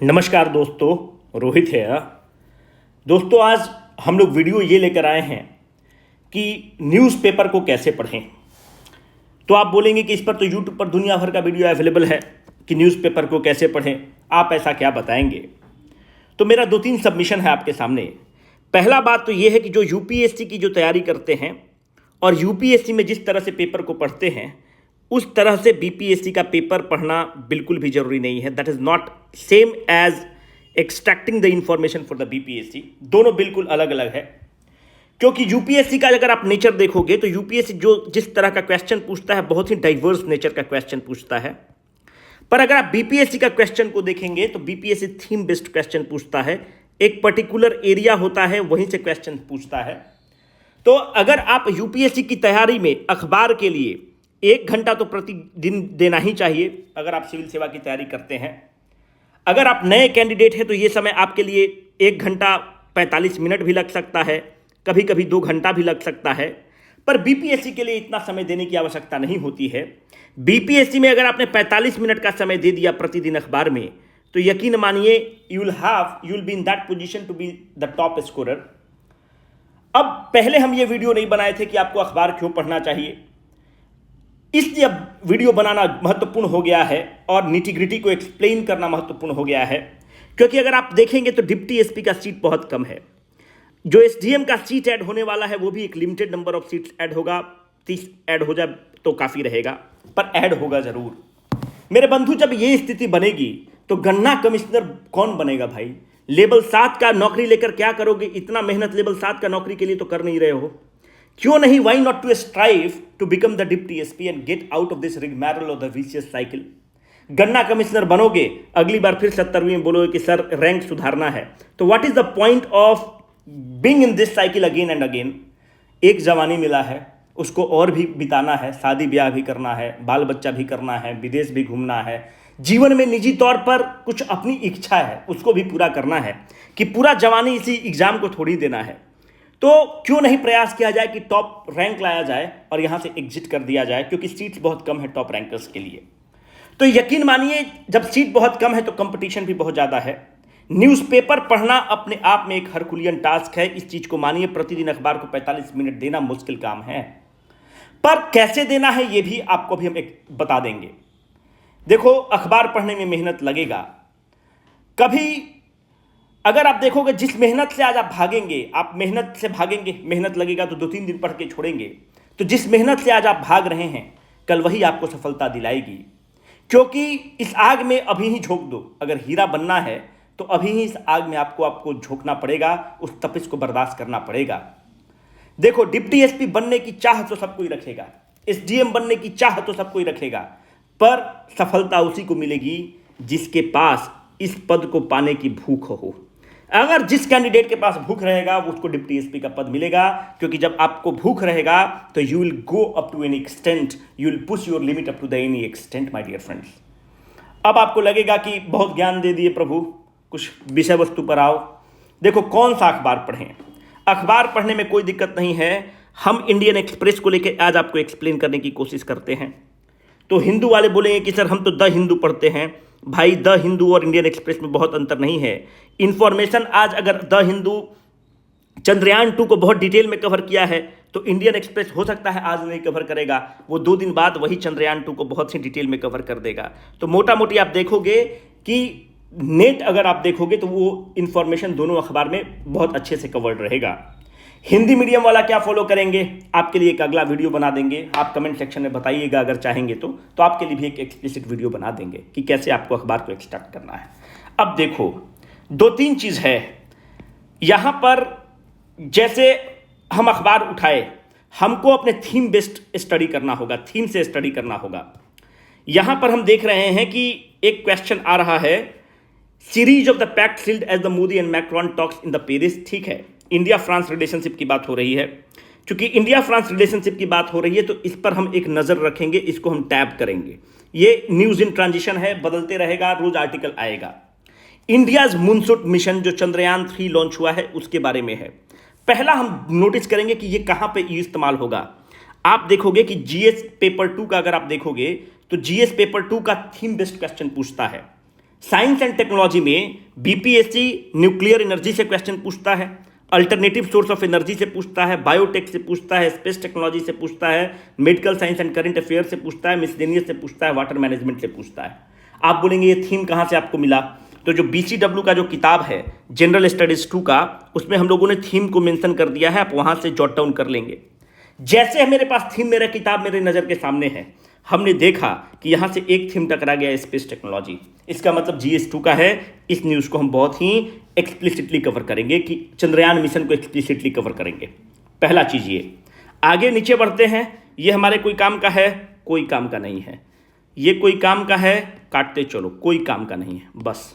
नमस्कार दोस्तों, रोहित है। दोस्तों, आज हम लोग वीडियो ये लेकर आए हैं कि न्यूज़पेपर को कैसे पढ़ें। तो आप बोलेंगे कि इस पर तो यूट्यूब पर दुनिया भर का वीडियो अवेलेबल है कि न्यूज़पेपर को कैसे पढ़ें, आप ऐसा क्या बताएंगे। तो मेरा 2-3 सबमिशन है आपके सामने। पहला बात तो ये है कि जो यूपीएससी की जो तैयारी करते हैं और यूपीएससी में जिस तरह से पेपर को पढ़ते हैं उस तरह से बीपीएससी का पेपर पढ़ना बिल्कुल भी जरूरी नहीं है। That is not same as extracting the information for the BPSC. दोनों बिल्कुल अलग अलग है, क्योंकि यूपीएससी का अगर आप नेचर देखोगे तो यूपीएससी जो जिस तरह का क्वेश्चन पूछता है बहुत ही डाइवर्स नेचर का क्वेश्चन पूछता है। पर अगर आप बीपीएससी का क्वेश्चन को देखेंगे तो बीपीएससी थीम बेस्ड क्वेश्चन पूछता है, एक पर्टिकुलर एरिया होता है वहीं से क्वेश्चन पूछता है। तो अगर आप यूपीएससी की तैयारी में अखबार के लिए 1 घंटा तो प्रतिदिन देना ही चाहिए अगर आप सिविल सेवा की तैयारी करते हैं। अगर आप नए कैंडिडेट हैं तो ये समय आपके लिए 1 घंटा 45 मिनट भी लग सकता है, कभी कभी 2 घंटा भी लग सकता है। पर बीपीएससी के लिए इतना समय देने की आवश्यकता नहीं होती है। बीपीएससी में अगर आपने 45 मिनट का समय दे दिया प्रतिदिन अखबार में तो यकीन मानिए you will be in that position to be the top scorer. अब पहले हम ये वीडियो नहीं बनाए थे कि आपको अखबार क्यों पढ़ना चाहिए, इसलिए अब वीडियो बनाना महत्वपूर्ण हो गया है और निटी-ग्रिटी को एक्सप्लेन करना महत्वपूर्ण हो गया है। क्योंकि अगर आप देखेंगे तो डिप्टी एसपी का सीट बहुत कम है। जो एसडीएम का सीट ऐड होने वाला है वो भी एक limited number of seats add होगा। 30 ऐड हो जाए तो काफ़ी रहेगा, पर ऐड होगा ज़रूर। मेरे बंधु, जब ये स्थिति बनेगी तो गन्ना कमिश्नर कौन बनेगा भाई? लेवल 7 का नौकरी लेकर क्या करोगे? इतना मेहनत लेवल 7 का नौकरी के लिए तो कर नहीं रहे हो। क्यों नहीं? Why not to strive to become the deputy SP and get out of this rigmarole of the vicious cycle. गन्ना कमिश्नर बनोगे, अगली बार फिर 70वीं में बोलोगे कि सर रैंक सुधारना है। तो what is the point of being in this cycle again and again? एक जवानी मिला है, उसको और भी बिताना है, शादी ब्याह भी करना है, बाल बच्चा भी करना है, विदेश भी घूमना है, जीवन में निजी तौर पर कुछ अपनी इच्छा है उसको भी पूरा करना है कि पूरा जवानी इसी एग्जाम को थोड़ी देना है। तो क्यों नहीं प्रयास किया जाए कि टॉप रैंक लाया जाए और यहां से एग्जिट कर दिया जाए, क्योंकि सीट्स बहुत कम है टॉप रैंकर्स के लिए। तो यकीन मानिए जब सीट बहुत कम है तो कंपटीशन भी बहुत ज़्यादा है। न्यूज़पेपर पढ़ना अपने आप में एक हरकुलियन टास्क है, इस चीज़ को मानिए। प्रतिदिन अखबार को 45 मिनट देना मुश्किल काम है, पर कैसे देना है ये भी आपको भी हम एक बता देंगे। देखो, अखबार पढ़ने में मेहनत लगेगा। कभी अगर आप देखोगे जिस मेहनत से आज आप भागेंगे, आप मेहनत से भागेंगे, मेहनत लगेगा तो 2-3 दिन पढ़ के छोड़ेंगे। तो जिस मेहनत से आज आप भाग रहे हैं कल वही आपको सफलता दिलाएगी। क्योंकि इस आग में अभी ही झोंक दो। अगर हीरा बनना है तो अभी ही इस आग में आपको झोंकना पड़ेगा, उस तपिश को बर्दाश्त करना पड़ेगा। देखो, डिप्टी एसपी बनने की चाह तो सब कोई रखेगा, एसडीएम बनने की चाह तो सब कोई रखेगा, पर सफलता उसी को मिलेगी जिसके पास इस पद को पाने की भूख हो। अगर जिस कैंडिडेट के पास भूख रहेगा वो उसको डिप्टी एसपी का पद मिलेगा। क्योंकि जब आपको भूख रहेगा तो you will go up to any extent, you will push your limit up to the any extent my dear friends. अब आपको लगेगा कि बहुत ज्ञान दे दिए प्रभु, कुछ विषय वस्तु पर आओ। देखो, कौन सा अखबार पढ़ें? अखबार पढ़ने में कोई दिक्कत नहीं है। हम इंडियन एक्सप्रेस को लेकर आज आपको एक्सप्लेन करने की कोशिश करते हैं। तो हिंदू वाले बोलेंगे कि सर हम तो द हिंदू पढ़ते हैं। भाई, द हिंदू और इंडियन एक्सप्रेस में बहुत अंतर नहीं है। इंफॉर्मेशन आज अगर द हिंदू चंद्रयान 2 को बहुत डिटेल में कवर किया है तो इंडियन एक्सप्रेस हो सकता है आज नहीं कवर करेगा, वो 2 दिन बाद वही चंद्रयान 2 को बहुत ही डिटेल में कवर कर देगा। तो मोटा मोटी आप देखोगे कि नेट अगर आप देखोगे तो वो इंफॉर्मेशन दोनों अखबार में बहुत अच्छे से कवर्ड रहेगा। हिंदी मीडियम वाला क्या फॉलो करेंगे, आपके लिए एक अगला वीडियो बना देंगे। आप कमेंट सेक्शन में बताइएगा अगर चाहेंगे तो आपके लिए भी एक एक्सप्लिसिट वीडियो बना देंगे कि कैसे आपको अखबार को एक्सट्रैक्ट करना है। अब देखो, 2-3 चीज़ है यहाँ पर। जैसे हम अखबार उठाए, हमको अपने थीम बेस्ड स्टडी करना होगा, थीम से स्टडी करना होगा। यहाँ पर हम देख रहे हैं कि एक क्वेश्चन आ रहा है, series of the pact sealed as the Modi and Macron talks in the Paris. ठीक है, इंडिया फ्रांस रिलेशनशिप की बात हो रही है। क्योंकि इंडिया फ्रांस रिलेशनशिप की बात हो रही है तो इस पर हम एक नज़र रखेंगे, इसको हम टैप करेंगे। ये न्यूज़ इन ट्रांजिशन है, बदलते रहेगा, रोज आर्टिकल आएगा। इंडियाज मूनशॉट मिशन जो चंद्रयान 3 लॉन्च हुआ है उसके बारे में है। पहला हम नोटिस करेंगे कि ये कहाँ पे इस्तेमाल होगा। आप देखोगे कि जीएस पेपर 2 का अगर आप देखोगे तो जीएस पेपर 2 का थीम बेस्ड क्वेश्चन पूछता है। साइंस एंड टेक्नोलॉजी में बीपीएससी न्यूक्लियर एनर्जी से क्वेश्चन पूछता है, अल्टरनेटिव सोर्स ऑफ एनर्जी से पूछता है, बायोटेक से पूछता है, स्पेस टेक्नोलॉजी से पूछता है, medical science and current affair से पूछता है, मिसलेनियस से पूछता है, वाटर मैनेजमेंट से पूछता है। आप बोलेंगे ये थीम कहाँ से आपको मिला? तो जो बीसीडब्ल्यू का जो किताब है जनरल स्टडीज 2 का, उसमें हम लोगों ने थीम को मेंशन कर दिया है, आप वहां से जॉट डाउन कर लेंगे। जैसे मेरे पास थीम, मेरा किताब मेरे नज़र के सामने है, हमने देखा कि यहाँ से एक थीम टकरा गया, स्पेस टेक्नोलॉजी। इसका मतलब GS2 का है। इस न्यूज़ को हम बहुत ही एक्सप्लिसिटली कवर करेंगे कि चंद्रयान मिशन को एक्सप्लिसिटली कवर करेंगे। पहला चीज़ ये। आगे नीचे बढ़ते हैं। ये हमारे कोई काम का है? कोई काम का नहीं है। ये कोई काम का है? काटते चलो, कोई काम का नहीं है। बस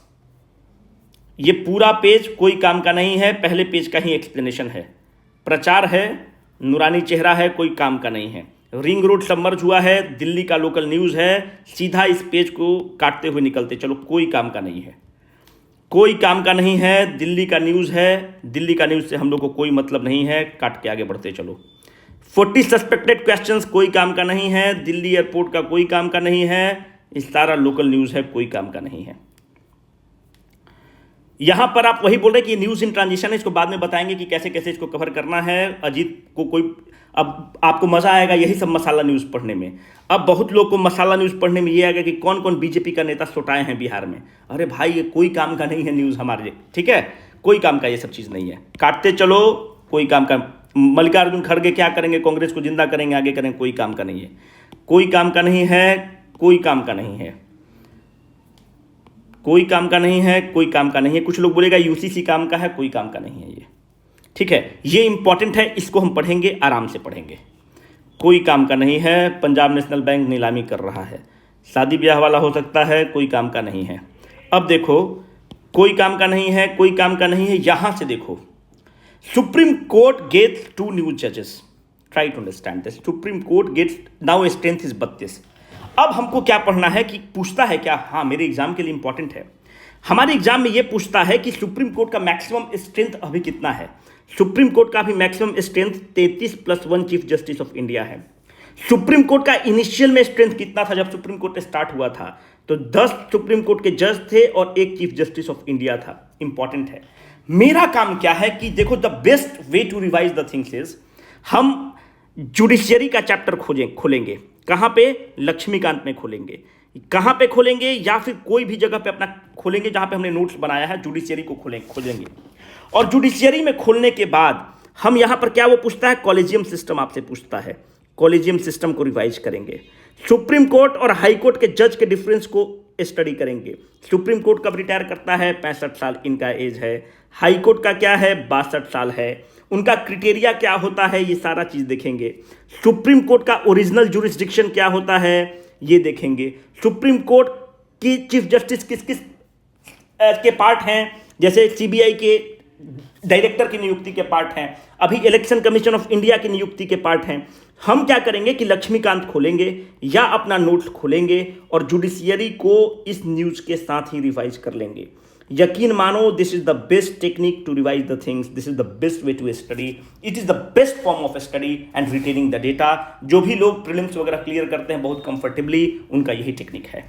ये पूरा पेज कोई काम का नहीं है, पहले पेज का ही एक्सप्लेनेशन है। प्रचार है, नूरानी चेहरा है, कोई काम का नहीं है। रिंग रोड सबमर्ज हुआ है, दिल्ली का लोकल न्यूज़ है, सीधा इस पेज को काटते हुए निकलते चलो, कोई काम का नहीं है। कोई काम का नहीं है, दिल्ली का न्यूज़ है, दिल्ली का न्यूज़ से हम लोग को कोई मतलब नहीं है, काट के आगे बढ़ते चलो। 40 सस्पेक्टेड क्वेश्चंस, कोई काम का नहीं है। दिल्ली एयरपोर्ट का कोई काम का नहीं है। इस सारा लोकल न्यूज़ है, कोई काम का नहीं है। यहां पर आप वही बोल रहे कि न्यूज़ इन ट्रांजिशन है, इसको बाद में बताएंगे कि कैसे कैसे इसको कवर करना है। अजीत को कोई, अब आपको मजा आएगा यही सब मसाला न्यूज़ पढ़ने में। अब बहुत लोग को मसाला न्यूज़ पढ़ने में ये आएगा कि कौन कौन बीजेपी का नेता सुटाए हैं बिहार में। अरे भाई, ये कोई काम का नहीं है न्यूज़ हमारे, ठीक है? कोई काम का ये सब चीज़ नहीं है, काटते चलो। कोई काम का, मल्लिकार्जुन खड़गे क्या करेंगे? कांग्रेस को जिंदा करेंगे, आगे करेंगे, कोई काम का नहीं है। कोई काम का नहीं है, कोई काम का नहीं है, कोई काम का नहीं है, कोई काम का नहीं है। कुछ लोग बोलेगा यूसीसी काम का है, कोई काम का नहीं है ये, ठीक है? ये इंपॉर्टेंट है, इसको हम पढ़ेंगे, आराम से पढ़ेंगे। कोई काम का नहीं है। पंजाब नेशनल बैंक नीलामी कर रहा है, शादी ब्याह वाला हो सकता है, कोई काम का नहीं है। अब देखो, कोई काम का नहीं है, कोई काम का नहीं है। यहां से देखो, सुप्रीम कोर्ट गेट्स 2 न्यू जजेस, try to understand this. Supreme court gets, now strength is 32। अब हमको क्या पढ़ना है कि पूछता है क्या? हाँ, मेरे एग्जाम के लिए इंपॉर्टेंट है। हमारे एग्जाम में यह पूछता है कि सुप्रीम कोर्ट का मैक्सिमम स्ट्रेंथ अभी कितना है। सुप्रीम कोर्ट का भी maximum strength 33+1 chief justice of India है। सुप्रीम कोर्ट का इनिशियल में स्ट्रेंथ कितना था जब सुप्रीम कोर्ट स्टार्ट हुआ था? तो 10 सुप्रीम कोर्ट के जज थे और 1 चीफ जस्टिस ऑफ इंडिया था। इंपॉर्टेंट है। मेरा काम क्या है कि देखो, the best way to revise the things is, हम जुडिशियरी का चैप्टर खोलेंगे। कहां पे? लक्ष्मीकांत में खोलेंगे। कहां पे खोलेंगे? या फिर कोई भी जगह पे अपना खोलेंगे जहां पे हमने नोट्स बनाया है, जुडिशियरी को खोलेंगे। और जुडिशियरी में खोलने के बाद हम यहां पर क्या वो पूछता है? कॉलेजियम सिस्टम आपसे पूछता है। कॉलेजियम सिस्टम को रिवाइज करेंगे। सुप्रीम कोर्ट और हाई कोर्ट के जज के डिफरेंस को स्टडी करेंगे। सुप्रीम कोर्ट कब रिटायर करता है? 65 साल इनका एज है। हाई कोर्ट का क्या है? 62 साल है। उनका क्राइटेरिया क्या होता है? ये सारा चीज देखेंगे। सुप्रीम कोर्ट का ओरिजिनल जुरिस्डिक्शन क्या होता है? ये देखेंगे। सुप्रीम कोर्ट की चीफ जस्टिस किस किस के पार्ट हैं? जैसे सीबीआई के डायरेक्टर की नियुक्ति के पार्ट हैं, अभी इलेक्शन कमीशन ऑफ इंडिया की नियुक्ति के पार्ट हैं। हम क्या करेंगे कि लक्ष्मीकांत खोलेंगे या अपना नोट्स खोलेंगे और जुडिशियरी को इस न्यूज़ के साथ ही रिवाइज कर लेंगे। यकीन मानो, this is the best technique to revise the things, this is the best way to study, it is the best form of study and retaining the data. जो भी लोग प्रीलिम्स वगैरह क्लियर करते हैं बहुत कंफर्टेबली, उनका यही टेक्निक है।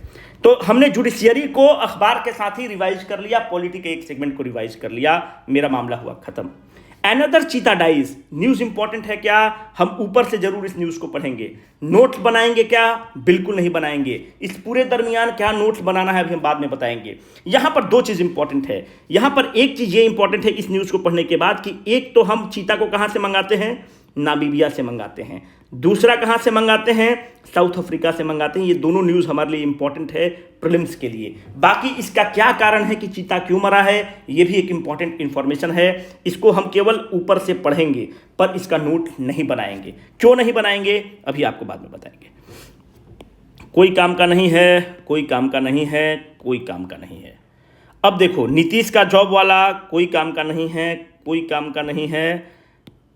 तो हमने जुडिशियरी को अखबार के साथ ही रिवाइज कर लिया, पॉलिटी के एक सेगमेंट को रिवाइज कर लिया, मेरा मामला हुआ खत्म। अनदर चीता डाइज, न्यूज इंपॉर्टेंट है क्या? हम ऊपर से जरूर इस न्यूज को पढ़ेंगे। नोट्स बनाएंगे क्या? बिल्कुल नहीं बनाएंगे। इस पूरे दरमियान क्या नोट्स बनाना है अभी हम बाद में बताएंगे। यहां पर 2 चीज इंपॉर्टेंट है। यहां पर एक चीज ये इंपॉर्टेंट है इस न्यूज को पढ़ने के बाद कि एक तो हम चीता को कहां से मंगाते हैं? नामीबिया से मंगाते हैं। दूसरा कहां से मंगाते हैं? साउथ अफ्रीका से मंगाते हैं। ये दोनों न्यूज़ हमारे लिए इंपॉर्टेंट है प्रीलिम्स के लिए। बाकी इसका क्या कारण है कि चीता क्यों मरा है, ये भी एक इंपॉर्टेंट इंफॉर्मेशन है। इसको हम केवल ऊपर से पढ़ेंगे पर इसका नोट नहीं बनाएंगे। क्यों नहीं बनाएंगे अभी आपको बाद में बताएंगे। कोई काम का नहीं है, कोई काम का नहीं है, कोई काम का नहीं है। अब देखो, नीतीश का जॉब वाला, कोई काम का नहीं है, कोई काम का नहीं है,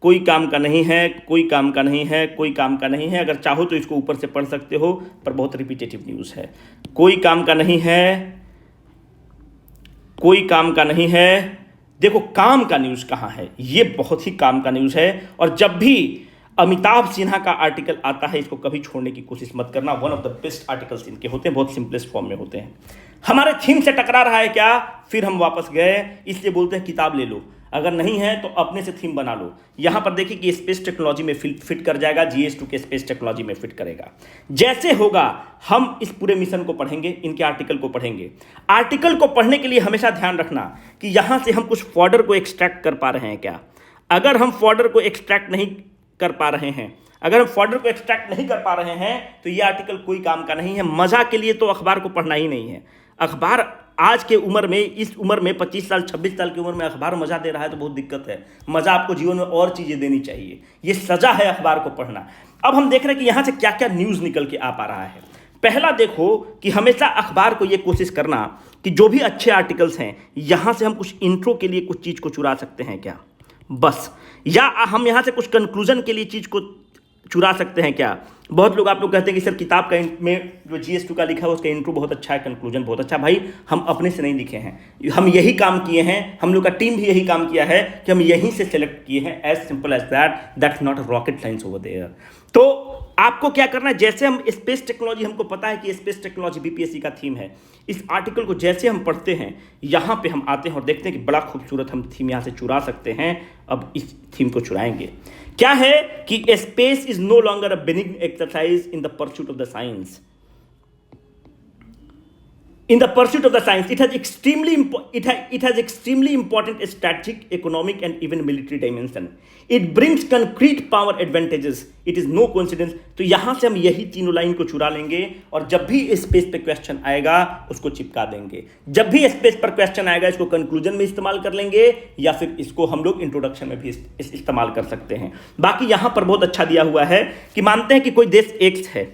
कोई काम का नहीं है, कोई काम का नहीं है, कोई काम का नहीं है। अगर चाहो तो इसको ऊपर से पढ़ सकते हो पर बहुत रिपीटेटिव न्यूज़ है। कोई काम का नहीं है, कोई काम का नहीं है। देखो काम का न्यूज़ कहाँ है? ये बहुत ही काम का न्यूज़ है। और जब भी अमिताभ सिन्हा का आर्टिकल आता है, इसको कभी छोड़ने की कोशिश मत करना। One of the best articles इनके होते हैं, बहुत सिंपलेस्ट फॉर्म में होते हैं। हमारे थीम से टकरा रहा है क्या, फिर हम वापस गए, इसलिए बोलते हैं किताब ले लो, अगर नहीं है तो अपने से थीम बना लो। यहां पर देखिए कि स्पेस टेक्नोलॉजी में फिट कर जाएगा, GS2 के स्पेस टेक्नोलॉजी में फिट करेगा। जैसे होगा हम इस पूरे मिशन को पढ़ेंगे, इनके आर्टिकल को पढ़ेंगे। आर्टिकल को पढ़ने के लिए हमेशा ध्यान रखना कि यहां से हम कुछ फॉर्डर को एक्सट्रैक्ट कर पा रहे हैं क्या। अगर हम फॉर्डर को एक्सट्रैक्ट नहीं कर पा रहे हैं, अगर हम फॉर्डर को एक्सट्रैक्ट नहीं कर पा रहे हैं तो ये आर्टिकल कोई काम का नहीं है। मजा के लिए तो अखबार को पढ़ना ही नहीं है। अखबार आज के उम्र में, इस उम्र में 25 साल 26 साल की उम्र में अखबार मजा दे रहा है तो बहुत दिक्कत है। मजा आपको जीवन में और चीजें देनी चाहिए, ये सजा है अखबार को पढ़ना। अब हम देख रहे हैं कि यहां से क्या क्या न्यूज निकल के आ पा रहा है। पहला देखो कि हमेशा अखबार को ये कोशिश करना कि जो भी अच्छे आर्टिकल्स हैं यहां से हम कुछ इंट्रो के लिए कुछ चीज को चुरा सकते हैं क्या, बस, या हम यहां से कुछ कंक्लूजन के लिए चीज को चुरा सकते हैं क्या। बहुत लोग आप लोग कहते हैं कि सर किताब का में जो GS2 का लिखा है उसका इंट्रो बहुत अच्छा है, कंक्लूजन बहुत अच्छा। भाई हम अपने से नहीं लिखे हैं, हम यही काम किए हैं, हम लोग का टीम भी यही काम किया है कि हम यहीं से सेलेक्ट किए हैं। As simple as that, that's not a rocket science over there. तो आपको क्या करना है, जैसे हम स्पेस टेक्नोलॉजी, हमको पता है कि स्पेस टेक्नोलॉजी BPSC का थीम है, इस आर्टिकल को जैसे हम पढ़ते हैं यहाँ पे हम आते हैं और देखते हैं कि बड़ा खूबसूरत हम थीम यहाँ से चुरा सकते हैं। अब इस थीम को चुराएंगे। क्या है कि space is no longer a benign exercise in the pursuit of the science. In the pursuit of the science, it has extremely important strategic, economic, and even military dimension. It brings concrete power advantages. It is no coincidence. तो यहां से हम यही तीनों line को चुरा लेंगे और जब भी स्पेस पे क्वेश्चन आएगा उसको चिपका देंगे। जब भी स्पेस पर क्वेश्चन आएगा इसको कंक्लूजन में इस्तेमाल कर लेंगे या फिर इसको हम लोग इंट्रोडक्शन में भी इस्तेमाल कर सकते हैं। बाकी यहां पर बहुत अच्छा दिया हुआ है कि मानते हैं कि कोई देश X है,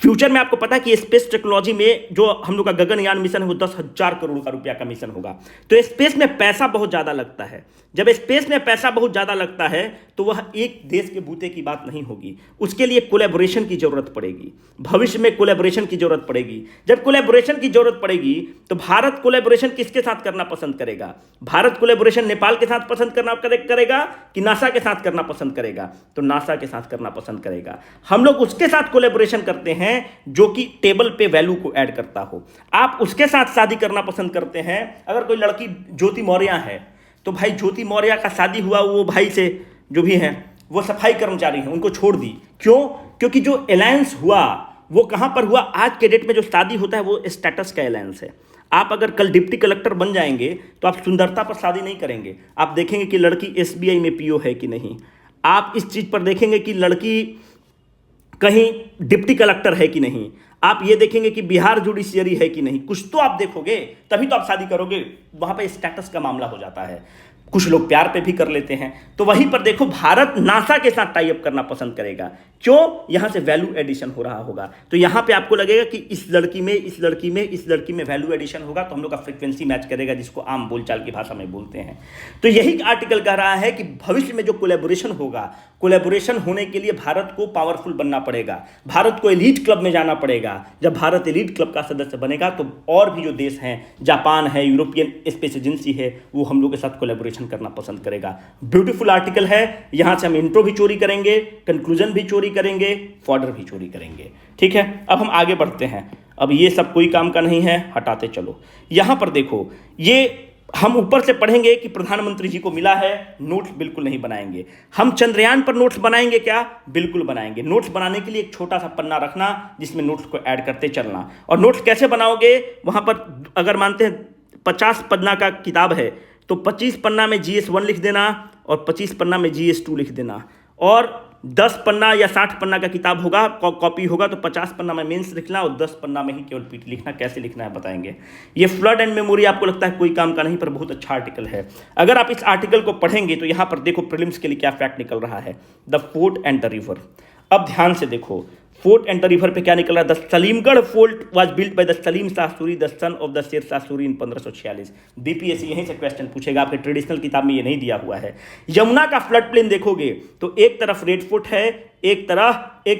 फ्यूचर में आपको पता है कि स्पेस टेक्नोलॉजी में जो हम लोग का गगनयान मिशन है वो 10,000 करोड़ का रुपया का मिशन होगा। तो स्पेस में पैसा बहुत ज़्यादा लगता है। जब स्पेस में पैसा बहुत ज़्यादा लगता है तो वह एक देश के बूते की बात नहीं होगी, उसके लिए कोलैबोरेशन की ज़रूरत पड़ेगी। भविष्य में कोलैबोरेशन की ज़रूरत पड़ेगी। जब कोलैबोरेशन की ज़रूरत पड़ेगी तो भारत कोलैबोरेशन किसके साथ करना पसंद करेगा? भारत कोलैबोरेशन नेपाल के साथ पसंद करना करेगा कि नासा के साथ करना पसंद करेगा? तो नासा के साथ करना पसंद करेगा। हम लोग उसके साथ कोलैबोरेशन करते हैं जो कि टेबल पे वैल्यू को ऐड करता हो। आप उसके साथ शादी करना पसंद करते हैं। अगर कोई लड़की ज्योति मौर्य है तो भाई ज्योति मौर्य का शादी हुआ वो भाई से जो भी हैं वो सफाई कर्मचारी हैं, उनको छोड़ दी। क्यों? क्योंकि जो अलायंस हुआ वो कहां पर हुआ? आज के डेट में जो शादी होता है वो स्टेटस का अलायंस है। आप अगर कल डिप्टी कलेक्टर बन जाएंगे तो आप सुंदरता पर शादी नहीं करेंगे। आप देखेंगे कि लड़की SBI में PO है कि नहीं। आप इस चीज पर देखेंगे कि लड़की कहीं डिप्टी कलेक्टर है कि नहीं। आप ये देखेंगे कि बिहार जुडिशियरी है कि नहीं। कुछ तो आप देखोगे तभी तो आप शादी करोगे। वहां पे स्टेटस का मामला हो जाता है। कुछ लोग प्यार पे भी कर लेते हैं। तो वहीं पर देखो भारत नासा के साथ टाई अप करना पसंद करेगा। क्यों? यहां से वैल्यू एडिशन हो रहा होगा। तो यहां पे आपको लगेगा कि इस लड़की में वैल्यू एडिशन होगा तो हम लोग का फ्रीक्वेंसी मैच करेगा, जिसको आम बोलचाल की भाषा में बोलते हैं। तो यही आर्टिकल कह रहा है कि भविष्य में जो कोलैबोरेशन होगा, कोलैबोरेशन होने के लिए भारत को पावरफुल बनना पड़ेगा, भारत को एलीट क्लब में जाना पड़ेगा। जब भारत एलीट क्लब का सदस्य बनेगा तो और भी जो देश हैं, जापान है, यूरोपियन स्पेस एजेंसी है, वो हम लोग के साथ कोलैबोरेशन करना पसंद करेगा। ब्यूटीफुल आर्टिकल है। यहां से हम इंट्रो भी चोरी करेंगे, कंक्लूजन भी चोरी करेंगे, फॉर्डर भी चोरी करेंगे। ठीक है, अब हम आगे बढ़ते हैं। अब ये सब कोई काम का नहीं है, हटाते चलो। यहां पर देखो, ये हम ऊपर से पढ़ेंगे कि प्रधानमंत्री जी को मिला है, नोट्स बिल्कुल नहीं बनाएंगे। हम चंद्रयान पर नोट्स बनाएंगे क्या? बिल्कुल बनाएंगे। नोट्स बनाने के लिए एक छोटा सा पन्ना रखना जिसमें नोट्स को ऐड करते चलना। और नोट्स कैसे बनाओगे? वहां पर अगर मानते हैं 50 पन्ना का किताब है तो 25 पन्ना में GS1 लिख देना और 25 पन्ना में GS2 लिख देना। और 10 पन्ना या 60 पन्ना का किताब होगा, कॉपी होगा तो 50 पन्ना में मेंस लिखना और 10 पन्ना में ही केवल पीटी लिखना। कैसे लिखना है बताएंगे। ये फ्लड एंड मेमोरी आपको लगता है कोई काम का नहीं, पर बहुत अच्छा आर्टिकल है। अगर आप इस आर्टिकल को पढ़ेंगे तो यहां पर देखो प्रीलिम्स के लिए क्या फैक्ट निकल रहा है। The fort and the river. अब ध्यान से देखो, फोर्ट एंड द रिवर पे क्या निकल रहा है? The Salimgarh fort was built by the Salim Shah Suri the son of the Sher Shah Suri in 1546। BPSC यहीं से क्वेश्चन पूछेगा, आपके ट्रेडिशनल किताब में ये नहीं दिया हुआ है। यमुना का फ्लड प्लेन देखोगे तो एक तरफ रेड फोर्ट है, एक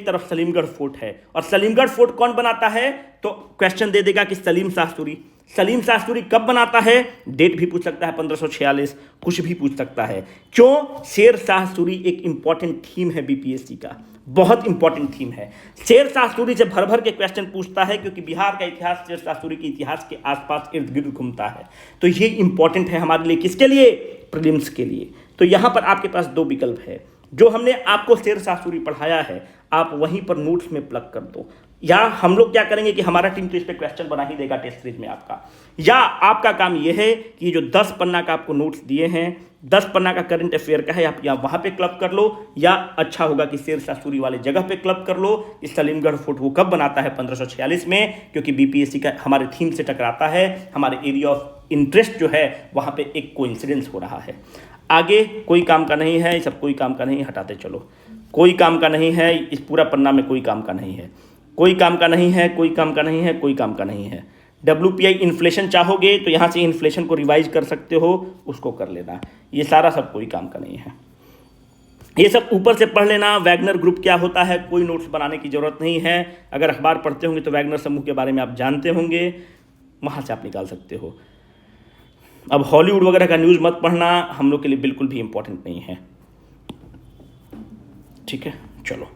तरफ सलीमगढ़ फोर्ट है। और सलीमगढ़ फोर्ट कौन बनाता है? तो क्वेश्चन दे देगा कि सलीम शाह सूरी। सलीम शाह सूरी कब बनाता है? डेट भी पूछ सकता है 1546, कुछ भी पूछ सकता है। क्यों? शेर शाह सूरी एक इंपॉर्टेंट थीम है बीपीएससी का, बहुत इंपॉर्टेंट थीम है। शेर शाह सूरी से भर भर के क्वेश्चन पूछता है, क्योंकि बिहार का इतिहास शेर शाह सूरी के इतिहास के आसपास इर्द गिर्द घूमता है। तो ये इंपॉर्टेंट है हमारे लिए, किसके लिए? प्रीलिम्स के लिए। तो यहां पर आपके पास दो विकल्प है। जो हमने आपको शेर शाह सूरी पढ़ाया है आप वहीं पर नोट्स में प्लग कर दो, या हम लोग क्या करेंगे कि हमारा टीम तो इस पे क्वेश्चन बना ही देगा टेस्ट सीरीज में आपका, या आपका काम यह है कि जो 10 पन्ना का आपको नोट्स दिए हैं, 10 पन्ना का करंट अफेयर का है, आप या वहां पे क्लब कर लो, या अच्छा होगा कि शेर शाह सूरी वाले जगह पे क्लब कर लो। इस सलीमगढ़ फोर्ट वो कब बनाता है? 1546 में, क्योंकि बीपीएससी का हमारे थीम से टकराता है, हमारे एरिया ऑफ इंटरेस्ट जो है वहां पे एक कोइंसिडेंस हो रहा है। आगे कोई काम का नहीं है, सब कोई काम का नहीं, हटाते चलो। कोई काम का नहीं है, इस पूरा पन्ना में कोई काम का नहीं है, कोई काम का नहीं है, कोई काम का नहीं है, कोई काम का नहीं है। WPI इन्फ्लेशन चाहोगे तो यहाँ से इन्फ्लेशन को रिवाइज कर सकते हो, उसको कर लेना। ये सारा सब कोई काम का नहीं है, ये सब ऊपर से पढ़ लेना। वैगनर ग्रुप क्या होता है, कोई नोट्स बनाने की जरूरत नहीं है। अगर अखबार पढ़ते होंगे तो वैगनर समूह के बारे में आप जानते होंगे, वहाँ से आप निकाल सकते हो। अब हॉलीवुड वगैरह का न्यूज़ मत पढ़ना, हम लोग के लिए बिल्कुल भी इंपॉर्टेंट नहीं है, ठीक है। चलो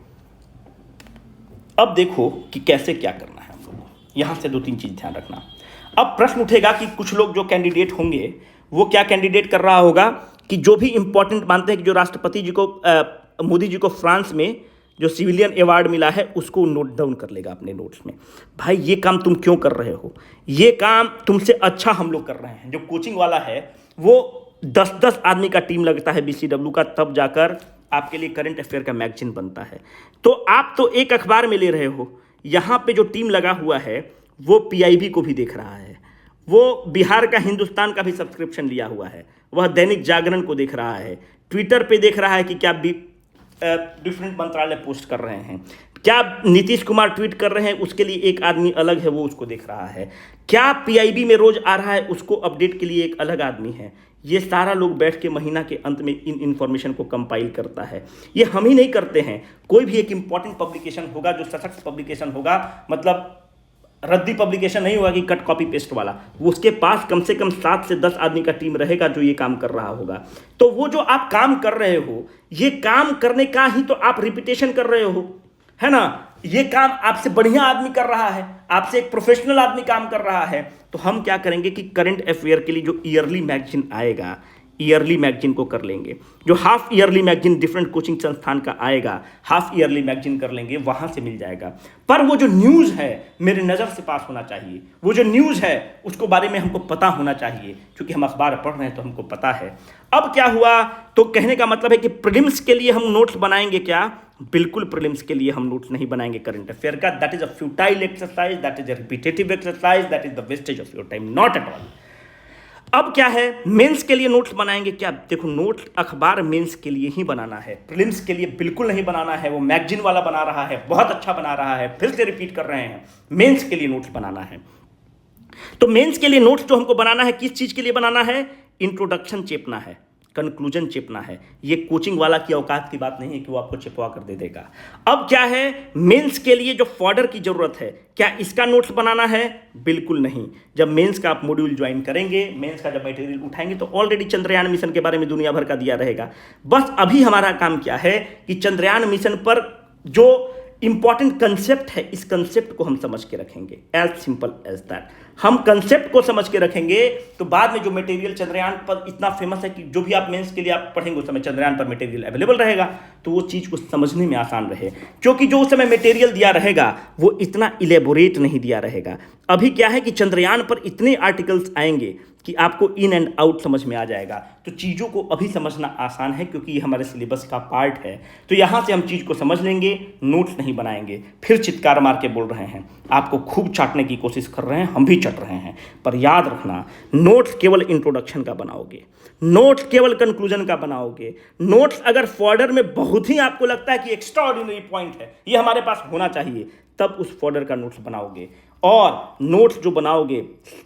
अब देखो कि कैसे क्या करना है हम लोगों को। यहाँ से 2-3 चीज़ ध्यान रखना। अब प्रश्न उठेगा कि कुछ लोग जो कैंडिडेट होंगे वो क्या कैंडिडेट कर रहा होगा कि जो भी इंपॉर्टेंट मानते हैं कि जो राष्ट्रपति जी को मोदी जी को फ्रांस में जो सिविलियन अवार्ड मिला है उसको नोट डाउन कर लेगा अपने नोट्स में। भाई ये काम तुम क्यों कर रहे हो? ये काम तुमसे अच्छा हम लोग कर रहे हैं। जो कोचिंग वाला है वो 10-10 आदमी का टीम लगता है BCW का, तब जाकर आपके लिए करंट अफेयर का मैगजीन बनता है। तो आप तो एक अखबार में ले रहे हो, यहाँ पे जो टीम लगा हुआ है वो PIB को भी देख रहा है, वो बिहार का हिंदुस्तान का भी सब्सक्रिप्शन लिया हुआ है, वह दैनिक जागरण को देख रहा है, ट्विटर पे देख रहा है कि क्या डिफरेंट मंत्रालय पोस्ट कर रहे हैं, क्या नीतीश कुमार ट्वीट कर रहे हैं उसके लिए एक आदमी अलग है वो उसको देख रहा है, क्या PIB में रोज आ रहा है उसको अपडेट के लिए एक अलग आदमी है। ये सारा लोग बैठ के महीना के अंत में इन इन्फॉर्मेशन को कंपाइल करता है। ये हम ही नहीं करते हैं, कोई भी एक इंपॉर्टेंट पब्लिकेशन होगा जो सशक्त पब्लिकेशन होगा, मतलब रद्दी पब्लिकेशन नहीं होगा कि कट कॉपी पेस्ट वाला, वो उसके पास कम से कम 7 से 10 आदमी का टीम रहेगा जो ये काम कर रहा होगा। तो वो जो आप काम कर रहे हो, ये काम करने का ही तो आप रिपीटेशन कर रहे हो, है ना। ये काम आपसे बढ़िया आदमी कर रहा है, आपसे एक प्रोफेशनल आदमी काम कर रहा है। तो हम क्या करेंगे कि करंट अफेयर के लिए जो ईयरली मैगजीन आएगा, ईयरली मैगजीन को कर लेंगे। जो half yearly magazine different coaching संस्थान का आएगा, हाफ ईयरली मैगजीन कर लेंगे, वहां से मिल जाएगा। पर वो जो न्यूज़ है मेरे नज़र से पास होना चाहिए, वो जो न्यूज़ है उसको बारे में हमको पता होना चाहिए, क्योंकि हम अखबार पढ़ रहे हैं तो हमको पता है। अब क्या हुआ, तो कहने का मतलब है कि प्रीलिम्स के लिए हम नोट्स बनाएंगे क्या? बिल्कुल प्रीलिम्स के लिए हम नोट्स नहीं बनाएंगे करंट अफेयर का। That is a futile exercise, that is a repetitive exercise, that is the wastage of your time, not at all. अब क्या है, मेंस के लिए नोट्स बनाएंगे क्या? देखो नोट्स अखबार मेंस के लिए ही बनाना है, प्रीलिम्स के लिए बिल्कुल नहीं बनाना है। वो मैगजीन वाला बना रहा है, बहुत अच्छा बना रहा है, फिर से रिपीट कर रहे हैं, मेंस के लिए नोट्स बनाना है। तो मेंस के लिए नोट्स जो हमको बनाना है, किस चीज के लिए बनाना है? इंट्रोडक्शन चेपना है, कंक्लूजन चिपना है। ये कोचिंग वाला की औकात की बात नहीं है कि वो आपको चिपवा कर दे देगा। अब क्या है, मेंस के लिए जो फॉर्डर की जरूरत है, क्या इसका नोट्स बनाना है? बिल्कुल नहीं। जब मेंस का आप मॉड्यूल ज्वाइन करेंगे, मेंस का जब मटेरियल उठाएंगे तो ऑलरेडी चंद्रयान मिशन के बारे में दुनिया भर का दिया रहेगा। बस अभी हमारा काम क्या है कि चंद्रयान मिशन पर जो इंपॉर्टेंट कंसेप्ट है, इस कंसेप्ट को हम समझ के रखेंगे। As simple as that. हम कंसेप्ट को समझ के रखेंगे तो बाद में जो मटेरियल चंद्रयान पर इतना फेमस है कि जो भी आप मेंस के लिए आप पढ़ेंगे उस समय चंद्रयान पर मटेरियल अवेलेबल रहेगा, तो वो चीज़ को समझने में आसान रहे। क्योंकि जो उस समय मटेरियल दिया रहेगा वो इतना इलेबोरेट नहीं दिया रहेगा। अभी क्या है कि चंद्रयान पर इतने आर्टिकल्स आएंगे कि आपको इन एंड आउट समझ में आ जाएगा। तो चीज़ों को अभी समझना आसान है क्योंकि ये हमारे सिलेबस का पार्ट है। तो यहाँ से हम चीज़ को समझ लेंगे, नोट्स नहीं बनाएंगे। फिर चित्कार मार के बोल रहे हैं, आपको खूब चाटने की कोशिश कर रहे हैं, हम भी चट रहे हैं। पर याद रखना, नोट्स केवल इंट्रोडक्शन का बनाओगे, नोट्स केवल कंक्लूजन का बनाओगे। नोट्स अगर फॉर्डर में बहुत ही आपको लगता है कि एक्स्ट्राऑर्डिनरी पॉइंट है, ये हमारे पास होना चाहिए, तब उस फॉर्डर का नोट्स बनाओगे। और नोट्स जो बनाओगे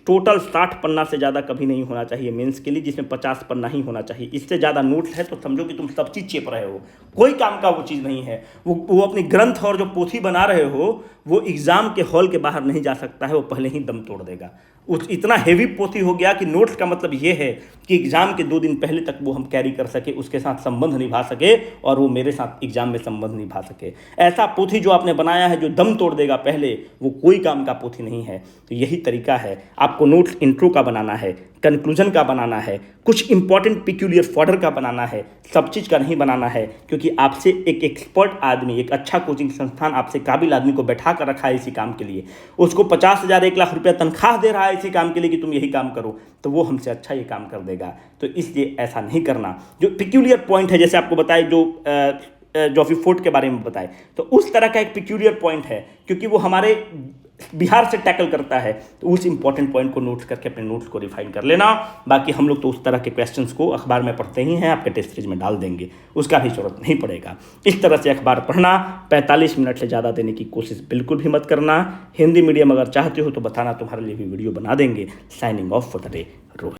टोटल 60 पन्ना से ज़्यादा कभी नहीं होना चाहिए मेंस के लिए, जिसमें 50 पन्ना ही होना चाहिए। इससे ज़्यादा नोट्स है तो समझो कि तुम सब चीज़ चेप रहे हो, कोई काम का वो चीज़ नहीं है। वो अपनी ग्रंथ और जो पोथी बना रहे हो वो एग्ज़ाम के हॉल के बाहर नहीं जा सकता है, वो पहले ही दम तोड़ देगा। उस इतना हेवी पोथी हो गया कि नोट्स का मतलब ये है कि एग्ज़ाम के 2 दिन पहले तक वो हम कैरी कर सके, उसके साथ संबंध निभा सके और वो मेरे साथ एग्ज़ाम में संबंध निभा सके। ऐसा पोथी जो आपने बनाया है जो दम तोड़ देगा पहले, वो कोई काम का पोथी नहीं है। तो यही तरीका है, आपको नोट्स इंट्रो का बनाना है, कंक्लूजन का बनाना है, कुछ इंपॉर्टेंट पिक्यूलियर फॉर्डर का बनाना है, सब चीज़ का नहीं बनाना है। क्योंकि आपसे एक एक्सपर्ट आदमी, एक अच्छा कोचिंग संस्थान आपसे काबिल आदमी को बैठा कर रखा है इसी काम के लिए, उसको 50,000 1 लाख रुपया तनख्वाह दे रहा है इसी काम के लिए कि तुम यही काम करो, तो वो हमसे अच्छा ये काम कर देगा। तो इसलिए ऐसा नहीं करना। जो पिक्यूलियर पॉइंट है, जैसे आपको बताए जो जॉफी फोर्ट के बारे में बताए, तो उस तरह का एक पिक्यूलियर पॉइंट है क्योंकि वो हमारे बिहार से टैकल करता है। तो उस इंपॉर्टेंट पॉइंट को नोट्स करके अपने नोट्स को रिफाइन कर लेना। बाकी हम लोग तो उस तरह के क्वेश्चंस को अखबार में पढ़ते ही हैं, आपके टेस्ट सीरीज में डाल देंगे, उसका भी जरूरत नहीं पड़ेगा। इस तरह से अखबार पढ़ना, 45 मिनट से ज़्यादा देने की कोशिश बिल्कुल भी मत करना। हिंदी मीडियम अगर चाहते हो तो बताना, तुम्हारे लिए भी वीडियो बना देंगे। Signing off for the day.